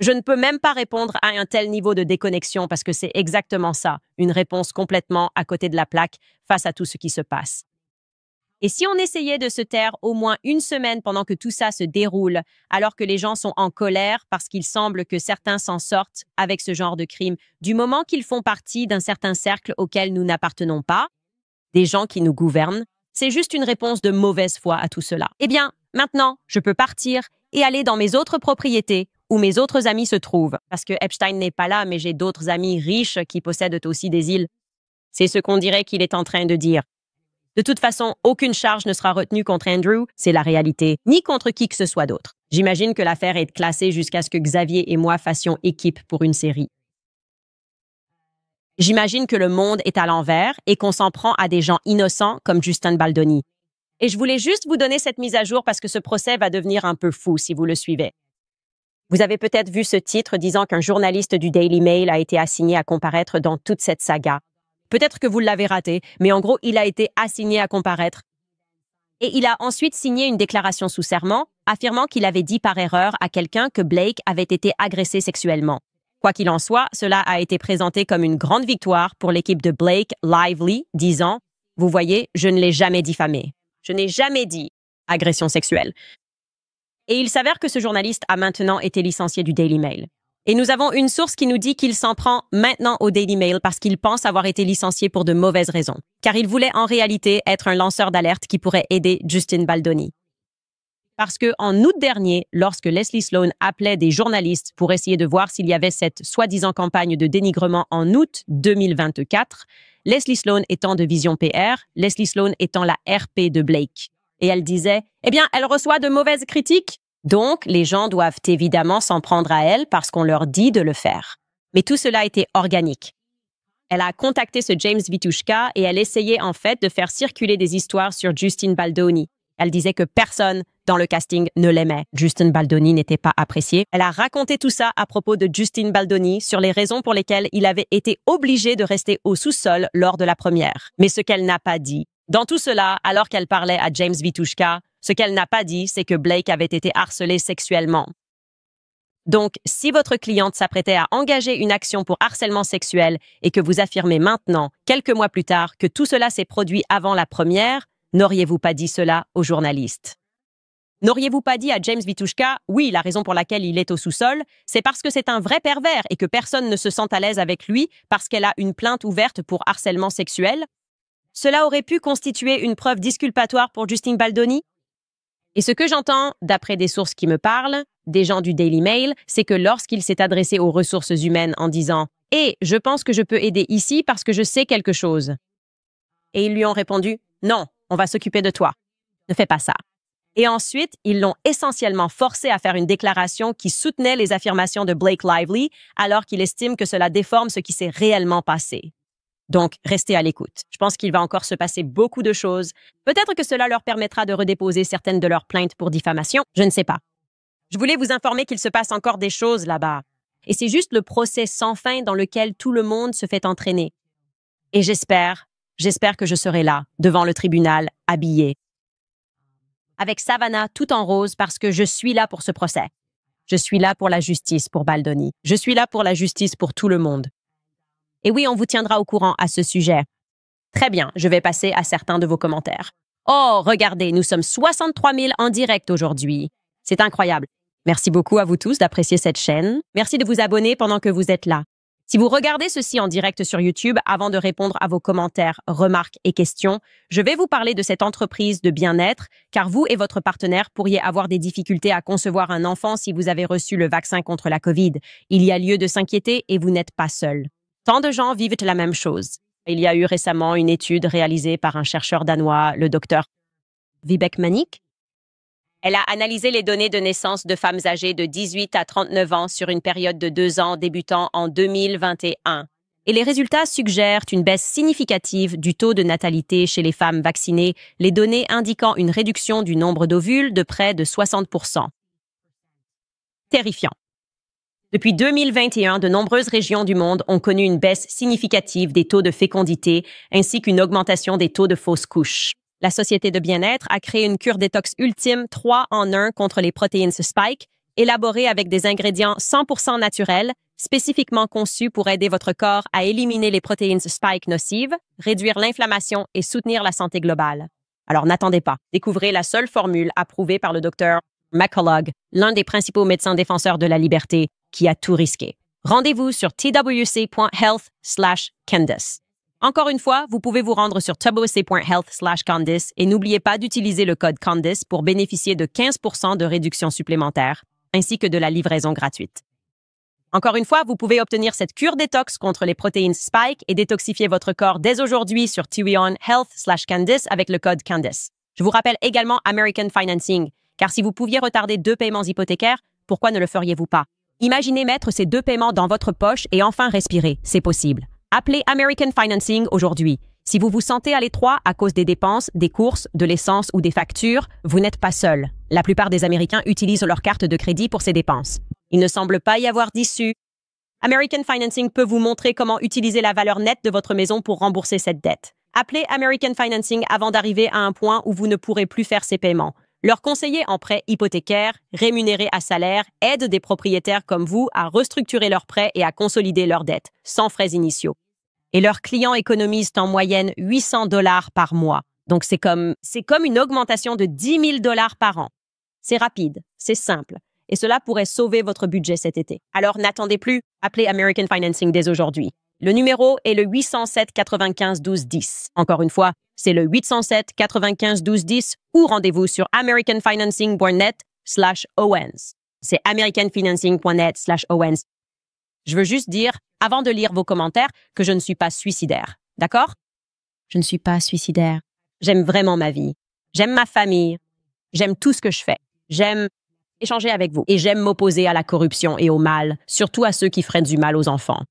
Je ne peux même pas répondre à un tel niveau de déconnexion parce que c'est exactement ça, une réponse complètement à côté de la plaque face à tout ce qui se passe. Et si on essayait de se taire au moins une semaine pendant que tout ça se déroule, alors que les gens sont en colère parce qu'il semble que certains s'en sortent avec ce genre de crime, du moment qu'ils font partie d'un certain cercle auquel nous n'appartenons pas, des gens qui nous gouvernent, C'est juste une réponse de mauvaise foi à tout cela. Eh bien, maintenant, je peux partir et aller dans mes autres propriétés où mes autres amis se trouvent. Parce que Epstein n'est pas là, mais j'ai d'autres amis riches qui possèdent aussi des îles. C'est ce qu'on dirait qu'il est en train de dire. De toute façon, aucune charge ne sera retenue contre Andrew, c'est la réalité, ni contre qui que ce soit d'autre. J'imagine que l'affaire est classée jusqu'à ce que Xavier et moi fassions équipe pour une série. J'imagine que le monde est à l'envers et qu'on s'en prend à des gens innocents comme Justin Baldoni. Et je voulais juste vous donner cette mise à jour parce que ce procès va devenir un peu fou si vous le suivez. Vous avez peut-être vu ce titre disant qu'un journaliste du Daily Mail a été assigné à comparaître dans toute cette saga. Peut-être que vous l'avez raté, mais en gros, il a été assigné à comparaître. Et il a ensuite signé une déclaration sous serment, affirmant qu'il avait dit par erreur à quelqu'un que Blake avait été agressé sexuellement. Quoi qu'il en soit, cela a été présenté comme une grande victoire pour l'équipe de Blake Lively, disant « Vous voyez, je ne l'ai jamais diffamé. Je n'ai jamais dit agression sexuelle. » Et il s'avère que ce journaliste a maintenant été licencié du Daily Mail. Et nous avons une source qui nous dit qu'il s'en prend maintenant au Daily Mail parce qu'il pense avoir été licencié pour de mauvaises raisons, car il voulait en réalité être un lanceur d'alerte qui pourrait aider Justin Baldoni. Parce que en août dernier, lorsque Leslie Sloan appelait des journalistes pour essayer de voir s'il y avait cette soi-disant campagne de dénigrement en août 2024, Leslie Sloan étant de Vision PR, Leslie Sloan étant la RP de Blake. Et elle disait, eh bien, elle reçoit de mauvaises critiques. Donc, les gens doivent évidemment s'en prendre à elle parce qu'on leur dit de le faire. Mais tout cela était organique. Elle a contacté ce James Vitushka et elle essayait en fait de faire circuler des histoires sur Justin Baldoni. Elle disait que personne dans le casting ne l'aimait. Justin Baldoni n'était pas apprécié. Elle a raconté tout ça à propos de Justin Baldoni sur les raisons pour lesquelles il avait été obligé de rester au sous-sol lors de la première. Mais ce qu'elle n'a pas dit, dans tout cela, alors qu'elle parlait à James Vitushka, ce qu'elle n'a pas dit, c'est que Blake avait été harcelé sexuellement. Donc, si votre cliente s'apprêtait à engager une action pour harcèlement sexuel et que vous affirmez maintenant, quelques mois plus tard, que tout cela s'est produit avant la première, n'auriez-vous pas dit cela aux journalistes? N'auriez-vous pas dit à James Vitushka, oui, la raison pour laquelle il est au sous-sol, c'est parce que c'est un vrai pervers et que personne ne se sent à l'aise avec lui parce qu'elle a une plainte ouverte pour harcèlement sexuel? Cela aurait pu constituer une preuve disculpatoire pour Justin Baldoni? Et ce que j'entends, d'après des sources qui me parlent, des gens du Daily Mail, c'est que lorsqu'il s'est adressé aux ressources humaines en disant « Eh, je pense que je peux aider ici parce que je sais quelque chose. » Et ils lui ont répondu « Non, on va s'occuper de toi. Ne fais pas ça. » Et ensuite, ils l'ont essentiellement forcé à faire une déclaration qui soutenait les affirmations de Blake Lively alors qu'il estime que cela déforme ce qui s'est réellement passé. Donc, restez à l'écoute. Je pense qu'il va encore se passer beaucoup de choses. Peut-être que cela leur permettra de redéposer certaines de leurs plaintes pour diffamation. Je ne sais pas. Je voulais vous informer qu'il se passe encore des choses là-bas. Et c'est juste le procès sans fin dans lequel tout le monde se fait entraîner. Et j'espère que je serai là, devant le tribunal, habillée. Avec Savannah tout en rose parce que je suis là pour ce procès. Je suis là pour la justice pour Baldoni. Je suis là pour la justice pour tout le monde. Et oui, on vous tiendra au courant à ce sujet. Très bien, je vais passer à certains de vos commentaires. Oh, regardez, nous sommes 63 000 en direct aujourd'hui. C'est incroyable. Merci beaucoup à vous tous d'apprécier cette chaîne. Merci de vous abonner pendant que vous êtes là. Si vous regardez ceci en direct sur YouTube, avant de répondre à vos commentaires, remarques et questions, je vais vous parler de cette entreprise de bien-être, car vous et votre partenaire pourriez avoir des difficultés à concevoir un enfant si vous avez reçu le vaccin contre la COVID. Il y a lieu de s'inquiéter et vous n'êtes pas seul. Tant de gens vivent la même chose. Il y a eu récemment une étude réalisée par un chercheur danois, le docteur Vibeke Manik. Elle a analysé les données de naissance de femmes âgées de 18 à 39 ans sur une période de 2 ans débutant en 2021. Et les résultats suggèrent une baisse significative du taux de natalité chez les femmes vaccinées, les données indiquant une réduction du nombre d'ovules de près de 60%. Terrifiant. Depuis 2021, de nombreuses régions du monde ont connu une baisse significative des taux de fécondité ainsi qu'une augmentation des taux de fausses couches. La Société de bien-être a créé une cure détox ultime 3 en 1 contre les protéines Spike, élaborée avec des ingrédients 100% naturels, spécifiquement conçus pour aider votre corps à éliminer les protéines Spike nocives, réduire l'inflammation et soutenir la santé globale. Alors n'attendez pas, découvrez la seule formule approuvée par le docteur McCullough, l'un des principaux médecins défenseurs de la liberté, qui a tout risqué. Rendez-vous sur twc.health/Candace. Encore une fois, vous pouvez vous rendre sur tubusa.health/Candice et n'oubliez pas d'utiliser le code Candice pour bénéficier de 15% de réduction supplémentaire, ainsi que de la livraison gratuite. Encore une fois, vous pouvez obtenir cette cure détox contre les protéines Spike et détoxifier votre corps dès aujourd'hui sur tubusa.health/Candice avec le code Candice. Je vous rappelle également American Financing, car si vous pouviez retarder 2 paiements hypothécaires, pourquoi ne le feriez-vous pas? Imaginez mettre ces 2 paiements dans votre poche et enfin respirer, c'est possible. Appelez American Financing aujourd'hui. Si vous vous sentez à l'étroit à cause des dépenses, des courses, de l'essence ou des factures, vous n'êtes pas seul. La plupart des Américains utilisent leur carte de crédit pour ces dépenses. Il ne semble pas y avoir d'issue. American Financing peut vous montrer comment utiliser la valeur nette de votre maison pour rembourser cette dette. Appelez American Financing avant d'arriver à un point où vous ne pourrez plus faire ces paiements. Leurs conseillers en prêt hypothécaire, rémunérés à salaire, aident des propriétaires comme vous à restructurer leurs prêts et à consolider leurs dettes, sans frais initiaux. Et leurs clients économisent en moyenne $800 par mois. Donc c'est comme une augmentation de $10 000 par an. C'est rapide, c'est simple, et cela pourrait sauver votre budget cet été. Alors n'attendez plus, appelez American Financing dès aujourd'hui. Le numéro est le 807 95 12 10. Encore une fois, c'est le 807 95 12 10 ou rendez-vous sur americanfinancing.net/Owens. C'est americanfinancing.net/Owens. Je veux juste dire, avant de lire vos commentaires, que je ne suis pas suicidaire. D'accord? Je ne suis pas suicidaire. J'aime vraiment ma vie. J'aime ma famille. J'aime tout ce que je fais. J'aime échanger avec vous. Et j'aime m'opposer à la corruption et au mal, surtout à ceux qui feraient du mal aux enfants.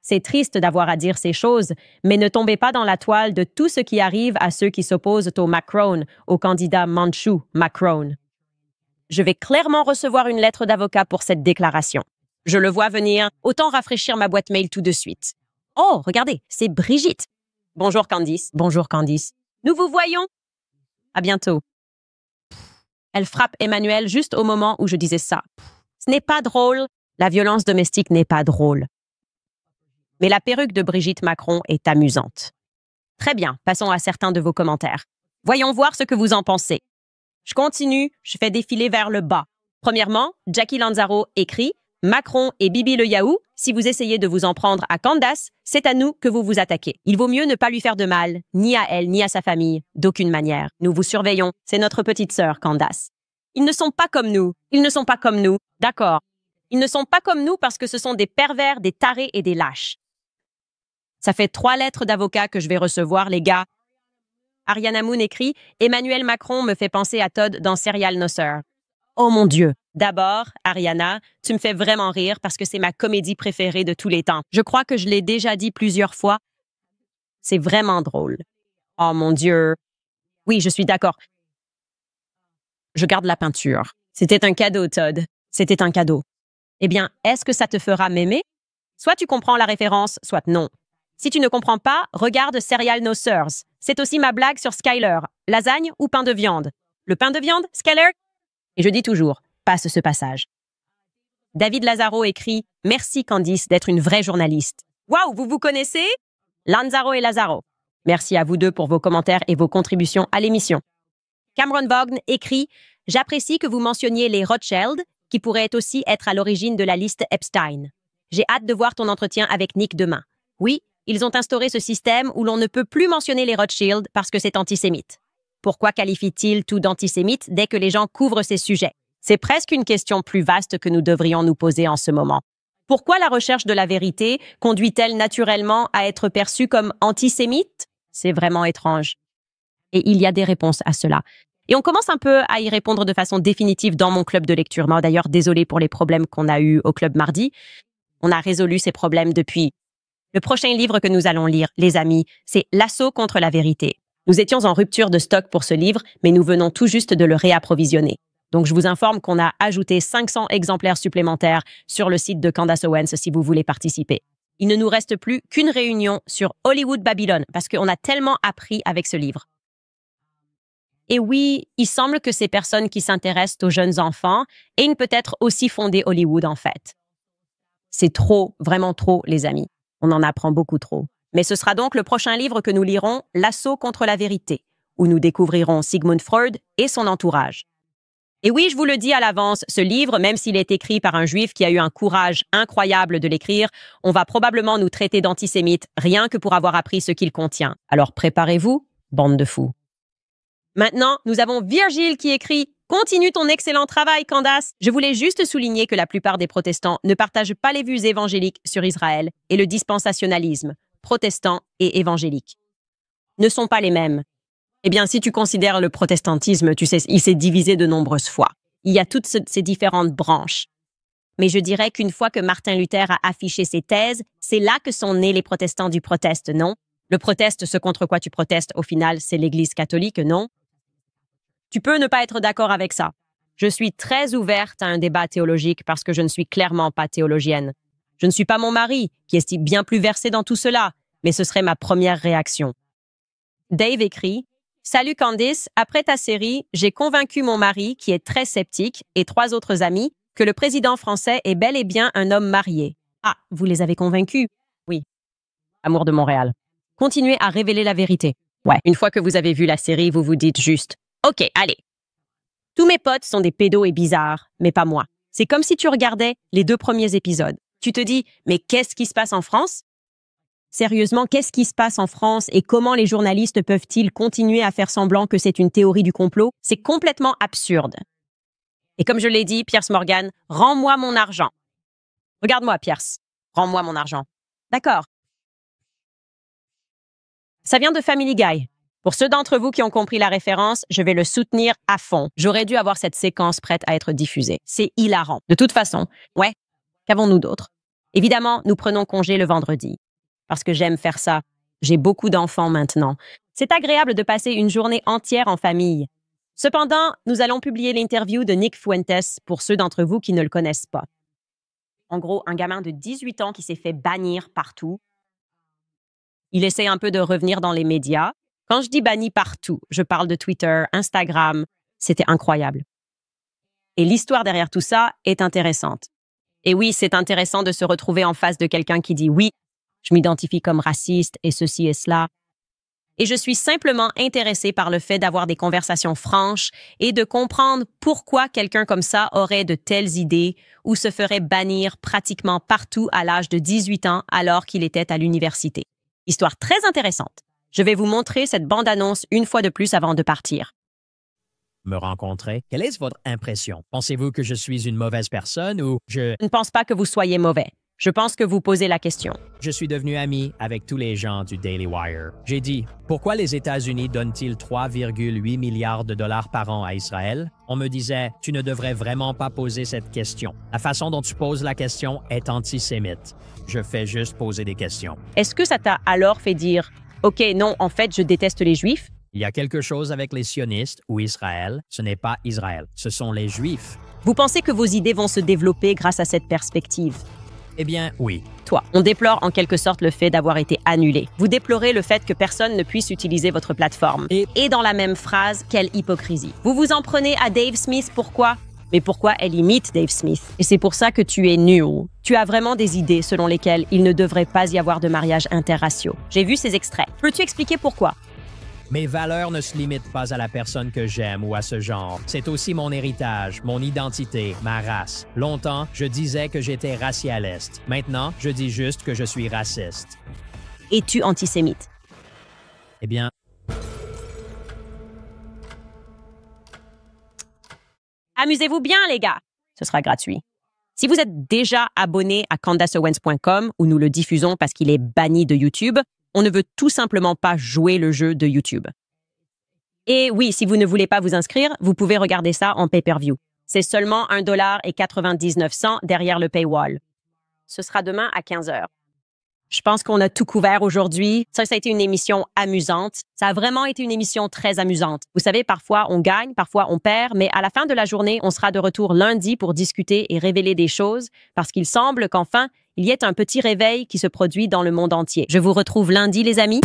C'est triste d'avoir à dire ces choses, mais ne tombez pas dans la toile de tout ce qui arrive à ceux qui s'opposent au Macron, au candidat Manchu Macron. Je vais clairement recevoir une lettre d'avocat pour cette déclaration. Je le vois venir, autant rafraîchir ma boîte mail tout de suite. Oh, regardez, c'est Brigitte. Bonjour Candice. Bonjour Candice. Nous vous voyons. À bientôt. Elle frappe Emmanuel juste au moment où je disais ça. Ce n'est pas drôle. La violence domestique n'est pas drôle. Mais la perruque de Brigitte Macron est amusante. Très bien, passons à certains de vos commentaires. Voyons voir ce que vous en pensez. Je continue, je fais défiler vers le bas. Premièrement, Jackie Lanzaro écrit « Macron et Bibi le Yahoo, si vous essayez de vous en prendre à Candace, c'est à nous que vous vous attaquez. Il vaut mieux ne pas lui faire de mal, ni à elle, ni à sa famille, d'aucune manière. Nous vous surveillons, c'est notre petite sœur, Candace. Ils ne sont pas comme nous, ils ne sont pas comme nous, d'accord. Ils ne sont pas comme nous parce que ce sont des pervers, des tarés et des lâches. Ça fait 3 lettres d'avocat que je vais recevoir, les gars. Ariana Moon écrit « Emmanuel Macron me fait penser à Todd dans Serial No Sir ». Oh mon Dieu! D'abord, Ariana, tu me fais vraiment rire parce que c'est ma comédie préférée de tous les temps. Je crois que je l'ai déjà dit plusieurs fois. C'est vraiment drôle. Oh mon Dieu! Oui, je suis d'accord. Je garde la peinture. C'était un cadeau, Todd. C'était un cadeau. Eh bien, est-ce que ça te fera m'aimer? Soit tu comprends la référence, soit non. Si tu ne comprends pas, regarde Serial No Sirs. C'est aussi ma blague sur Skyler. Lasagne ou pain de viande? Le pain de viande, Skyler? Et je dis toujours, passe ce passage. David Lazaro écrit « Merci Candice d'être une vraie journaliste. » Waouh, vous vous connaissez? Lanzaro et Lazaro. Merci à vous deux pour vos commentaires et vos contributions à l'émission. Cameron Vaughn écrit « J'apprécie que vous mentionniez les Rothschild, qui pourraient aussi être à l'origine de la liste Epstein. J'ai hâte de voir ton entretien avec Nick demain. Oui, ils ont instauré ce système où l'on ne peut plus mentionner les Rothschild parce que c'est antisémite. Pourquoi qualifie-t-il tout d'antisémite dès que les gens couvrent ces sujets? C'est presque une question plus vaste que nous devrions nous poser en ce moment. Pourquoi la recherche de la vérité conduit-elle naturellement à être perçue comme antisémite? C'est vraiment étrange. Et il y a des réponses à cela. Et on commence un peu à y répondre de façon définitive dans mon club de lecture. Moi, d'ailleurs, désolé pour les problèmes qu'on a eus au club mardi. On a résolu ces problèmes depuis. Le prochain livre que nous allons lire, les amis, c'est L'assaut contre la vérité. Nous étions en rupture de stock pour ce livre, mais nous venons tout juste de le réapprovisionner. Donc, je vous informe qu'on a ajouté 500 exemplaires supplémentaires sur le site de Candace Owens si vous voulez participer. Il ne nous reste plus qu'une réunion sur Hollywood Babylon parce qu'on a tellement appris avec ce livre. Et oui, il semble que ces personnes qui s'intéressent aux jeunes enfants aient peut-être aussi fondé Hollywood en fait. C'est trop, vraiment trop, les amis. On en apprend beaucoup trop. Mais ce sera donc le prochain livre que nous lirons, L'assaut contre la vérité, où nous découvrirons Sigmund Freud et son entourage. Et oui, je vous le dis à l'avance, ce livre, même s'il est écrit par un juif qui a eu un courage incroyable de l'écrire, on va probablement nous traiter d'antisémites rien que pour avoir appris ce qu'il contient. Alors préparez-vous, bande de fous. Maintenant, nous avons Virgile qui écrit « Continue ton excellent travail, Candace !» Je voulais juste souligner que la plupart des protestants ne partagent pas les vues évangéliques sur Israël et le dispensationalisme, protestant et évangélique, ne sont pas les mêmes. Eh bien, si tu considères le protestantisme, tu sais, il s'est divisé de nombreuses fois. Il y a toutes ces différentes branches. Mais je dirais qu'une fois que Martin Luther a affiché ses thèses, c'est là que sont nés les protestants du proteste, non? Le proteste, ce contre quoi tu protestes, au final, c'est l'Église catholique, non? Tu peux ne pas être d'accord avec ça. Je suis très ouverte à un débat théologique parce que je ne suis clairement pas théologienne. Je ne suis pas mon mari, qui est bien plus versé dans tout cela, mais ce serait ma première réaction. Dave écrit « Salut Candice, après ta série, j'ai convaincu mon mari, qui est très sceptique, et 3 autres amis, que le président français est bel et bien un homme marié. Ah, vous les avez convaincus? Oui. Amour de Montréal. Continuez à révéler la vérité. Ouais, une fois que vous avez vu la série, vous vous dites juste « Ok, allez. » Tous mes potes sont des pédos et bizarres, mais pas moi. C'est comme si tu regardais les 2 premiers épisodes. Tu te dis « Mais qu'est-ce qui se passe en France? » Sérieusement, qu'est-ce qui se passe en France et comment les journalistes peuvent-ils continuer à faire semblant que c'est une théorie du complot? C'est complètement absurde. Et comme je l'ai dit, Piers Morgan, rends-moi mon argent. Regarde-moi, Piers. Rends-moi mon argent. D'accord. Ça vient de Family Guy. Pour ceux d'entre vous qui ont compris la référence, je vais le soutenir à fond. J'aurais dû avoir cette séquence prête à être diffusée. C'est hilarant. De toute façon, ouais, qu'avons-nous d'autre? Évidemment, nous prenons congé le vendredi. Parce que j'aime faire ça. J'ai beaucoup d'enfants maintenant. C'est agréable de passer une journée entière en famille. Cependant, nous allons publier l'interview de Nick Fuentes pour ceux d'entre vous qui ne le connaissent pas. En gros, un gamin de 18 ans qui s'est fait bannir partout. Il essaie un peu de revenir dans les médias. Quand je dis banni partout, je parle de Twitter, Instagram. C'était incroyable. Et l'histoire derrière tout ça est intéressante. Et oui, c'est intéressant de se retrouver en face de quelqu'un qui dit « Oui, je m'identifie comme raciste et ceci et cela. » Et je suis simplement intéressée par le fait d'avoir des conversations franches et de comprendre pourquoi quelqu'un comme ça aurait de telles idées ou se ferait bannir pratiquement partout à l'âge de 18 ans alors qu'il était à l'université. Histoire très intéressante. Je vais vous montrer cette bande-annonce une fois de plus avant de partir. Me rencontrer. Quelle est votre impression? Pensez-vous que je suis une mauvaise personne ou Je ne pense pas que vous soyez mauvais. Je pense que vous posez la question. Je suis devenu ami avec tous les gens du Daily Wire. J'ai dit, pourquoi les États-Unis donnent-ils 3,8 milliards de dollars par an à Israël? On me disait, tu ne devrais vraiment pas poser cette question. La façon dont tu poses la question est antisémite. Je fais juste poser des questions. Est-ce que ça t'a alors fait dire « Ok, non, en fait, je déteste les Juifs » Il y a quelque chose avec les sionistes ou Israël. Ce n'est pas Israël, ce sont les Juifs. Vous pensez que vos idées vont se développer grâce à cette perspective? Eh bien, oui. Toi, on déplore en quelque sorte le fait d'avoir été annulé. Vous déplorez le fait que personne ne puisse utiliser votre plateforme. Et dans la même phrase, quelle hypocrisie. Vous vous en prenez à Dave Smith, pourquoi? Mais pourquoi elle imite Dave Smith? Et c'est pour ça que tu es nul. Tu as vraiment des idées selon lesquelles il ne devrait pas y avoir de mariage interraciaux. J'ai vu ces extraits. Peux-tu expliquer pourquoi? Mes valeurs ne se limitent pas à la personne que j'aime ou à ce genre. C'est aussi mon héritage, mon identité, ma race. Longtemps, je disais que j'étais racialiste. Maintenant, je dis juste que je suis raciste. Es-tu antisémite? Eh bien, amusez-vous bien, les gars. Ce sera gratuit. Si vous êtes déjà abonné à CandaceOwens.com, où nous le diffusons parce qu'il est banni de YouTube, on ne veut tout simplement pas jouer le jeu de YouTube. Et oui, si vous ne voulez pas vous inscrire, vous pouvez regarder ça en pay-per-view. C'est seulement $1,99 derrière le paywall. Ce sera demain à 15h. Je pense qu'on a tout couvert aujourd'hui. Ça a été une émission amusante. Ça a vraiment été une émission très amusante. Vous savez, parfois on gagne, parfois on perd, mais à la fin de la journée, on sera de retour lundi pour discuter et révéler des choses, parce qu'il semble qu'enfin, il y ait un petit réveil qui se produit dans le monde entier. Je vous retrouve lundi, les amis.